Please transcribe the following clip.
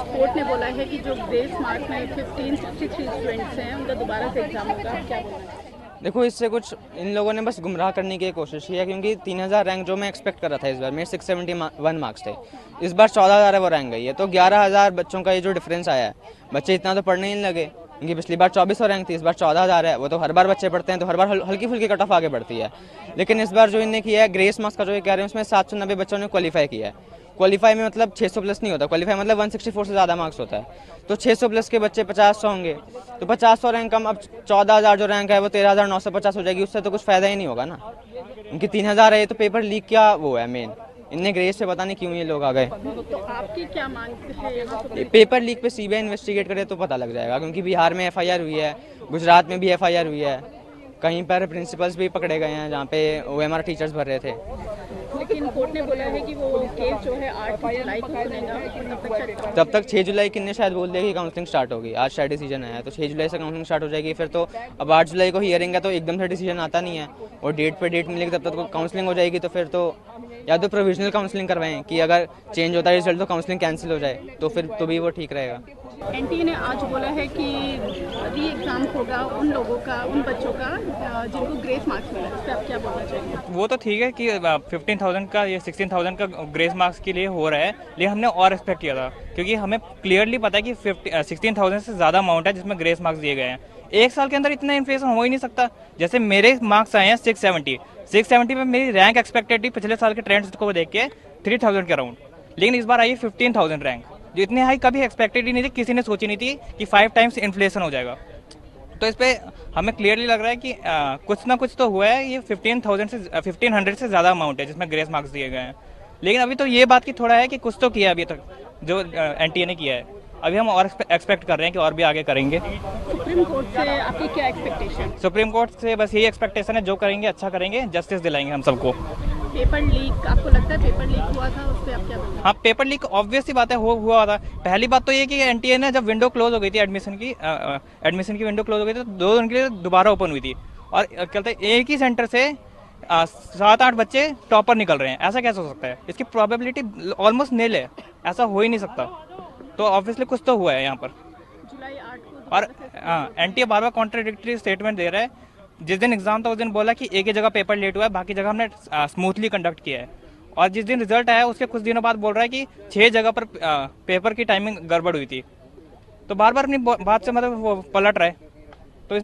Court ने बोला है कि जो ग्रेस मार्क में 1563 स्टूडेंट्स हैं उनका दोबारा से एग्जाम होगा, क्या बोलना है? देखो, इससे कुछ इन लोगों ने बस गुमराह करने की कोशिश की है, क्योंकि 3000 रैंक जो मैं एक्सपेक्ट कर रहा था इस बार, मेरे 671 मार्क्स थे, इस बार 14,000 है वो रैंक गई है। तो 11,000 बच्चों का ये जो डिफरेंस आया है, बच्चे इतना तो पढ़ने ही नहीं लगे, क्योंकि पिछली बार 2400 रैंक थी, इस बार 14,000 है। वो तो हर बार बच्चे पढ़ते हैं तो हर बार हल्की फुल्की कट ऑफ आगे बढ़ती है, लेकिन इस बार जो इन्हें किया है ग्रेस मार्क्स का जो ये कह रहे हैं, उसमें 790 बच्चों ने क्वालिफाई किया है। क्वालिफाई में मतलब 600 प्लस नहीं होता, क्वालिफाई मतलब 164 से ज़्यादा मार्क्स होता है। तो 600 प्लस के बच्चे 50 होंगे, तो 50 रैंक कम, अब 14,000 जो रैंक है वो 13,950 हो जाएगी, उससे तो कुछ फ़ायदा ही नहीं होगा ना। उनकी 3,000 है, तो पेपर लीक क्या वो है मेन, इनने ग्रेस से पता नहीं क्यों ये लोग आ गए। तो आपकी क्या मांग है यहाँ पर? पेपर लीक पे सीबीआई इन्वेस्टिगेट करे तो पता लग जाएगा, क्योंकि बिहार में एफआईआर हुई है, गुजरात में भी एफआईआर हुई है, कहीं पर प्रिंसिपल्स भी पकड़े गए हैं जहाँ पे ओएमआर टीचर्स भर रहे थे। लेकिन कोर्ट ने बोला है कि वो केस जो है 8 जुलाई को सुनेगा, तब तक 6 जुलाई किन्ने शायद बोल दिया कि काउंसलिंग स्टार्ट होगी। आज शायद डिसीजन आया है, तो 6 जुलाई से काउंसलिंग स्टार्ट हो जाएगी। फिर तो अब 8 जुलाई को हियरिंग है, तो एकदम से डिसीजन आता नहीं है, और डेट पे डेट मिलेगी तब तक काउंसलिंग हो जाएगी। तो फिर तो या तो प्रोविजनल काउंसलिंग करवाएं कि अगर चेंज होता है रिजल्ट तो काउंसलिंग कैंसिल हो जाए, तो फिर तो भी वो ठीक रहेगा। एनटीए ने आज बोला है कि री एग्जाम होगा उन लोगों का, उन बच्चों का जिनको ग्रेस मार्क्स मिला। इस पर आप क्या बोलना चाहेंगे? वो तो ठीक है कि 15,000 का या 16,000 का ग्रेस मार्क्स के लिए हो रहा है, लेकिन हमने और एक्सपेक्ट किया था, क्योंकि हमें क्लियरली पता है कि 16,000 से ज़्यादा अमाउंट है जिसमें ग्रेस मार्क्स दिए गए हैं। एक साल के अंदर इतना इन्फ्लेशन हो ही नहीं सकता। जैसे मेरे मार्क्स आए हैं 670 में मेरी रैंक एक्सपेक्टेड थी पिछले साल के ट्रेंड्स को देख के 3,000 के अराउंड, लेकिन इस बार आई 15,000 रैंक, जो इतनी हाई कभी एक्सपेक्टेड ही नहीं थी, किसी ने सोची नहीं थी कि 5 टाइम्स इन्फ्लेशन हो जाएगा। तो इस पे हमें क्लियरली लग रहा है कि कुछ ना कुछ तो हुआ है। ये 1500 से ज़्यादा अमाउंट है जिसमें ग्रेस मार्क्स दिए गए हैं, लेकिन अभी तो ये बात की थोड़ा है कि कुछ तो किया अभी तक जो एनटीए ने किया है। अभी हम और एक्सपेक्ट कर रहे हैं कि और भी आगे करेंगे। सुप्रीम कोर्ट से आपकी क्या एक्सपेक्टेशन? सुप्रीम कोर्ट से बस यही एक्सपेक्टेशन है, जो करेंगे अच्छा करेंगे, जस्टिस दिलाएंगे हम सबको। पेपर लीक, आपको लगता है पेपर लीक हुआ था, उस पर आप क्या बोलते हैं? हाँ, पेपर लीक ऑब्वियस सी बात है, हुआ था। पहली बात तो ये कि एनटीए ने जब विंडो क्लोज हो गई थी एडमिशन की विंडो क्लोज हो गई थी, तो 2 दिन के लिए दोबारा ओपन हुई थी, और कहते हैं एक ही सेंटर से 7-8 बच्चे टॉपर निकल रहे हैं। ऐसा कैसे हो सकता है? इसकी प्रोबेबिलिटी ऑलमोस्ट नील है, ऐसा हो ही नहीं सकता। तो ऑब्वियसली कुछ तो हुआ है यहाँ पर। जुलाई 8 को और एनटीए बार बार कॉन्ट्राडिक्टरी स्टेटमेंट दे रहा है। जिस दिन एग्जाम था उस दिन बोला कि एक ही जगह पेपर लेट हुआ है, बाकी जगह हमने स्मूथली कंडक्ट किया है, और जिस दिन रिजल्ट आया उसके कुछ दिनों बाद बोल रहा है कि 6 जगह पर पेपर की टाइमिंग गड़बड़ हुई थी। तो बार बार अपनी बात से मतलब वो पलट रहा है।